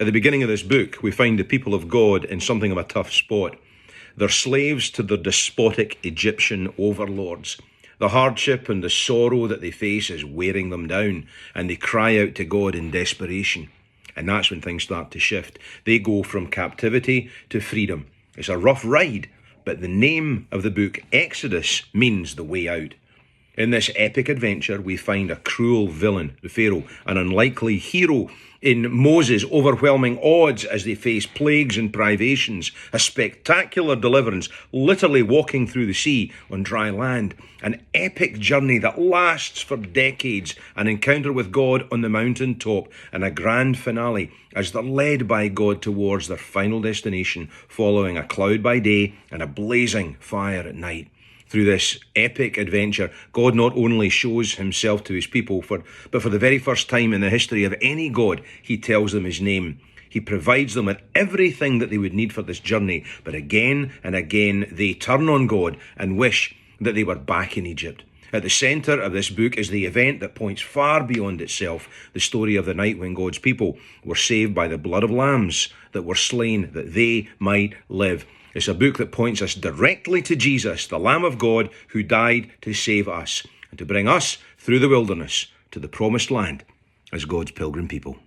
At the beginning of this book, we find the people of God in something of a tough spot. They're slaves to their despotic Egyptian overlords. The hardship and the sorrow that they face is wearing them down, and they cry out to God in desperation. And that's when things start to shift. They go from captivity to freedom. It's a rough ride, but the name of the book, Exodus, means the way out. In this epic adventure, we find a cruel villain, the Pharaoh, an unlikely hero in Moses' overwhelming odds as they face plagues and privations, a spectacular deliverance, literally walking through the sea on dry land, an epic journey that lasts for decades, an encounter with God on the mountain top, and a grand finale as they're led by God towards their final destination, following a cloud by day and a blazing fire at night. Through this epic adventure, God not only shows himself to his people, but for the very first time in the history of any God, he tells them his name. He provides them with everything that they would need for this journey, but again and again they turn on God and wish that they were back in Egypt. At the centre of this book is the event that points far beyond itself, the story of the night when God's people were saved by the blood of lambs that were slain that they might live. It's a book that points us directly to Jesus, the Lamb of God, who died to save us and to bring us through the wilderness to the promised land as God's pilgrim people.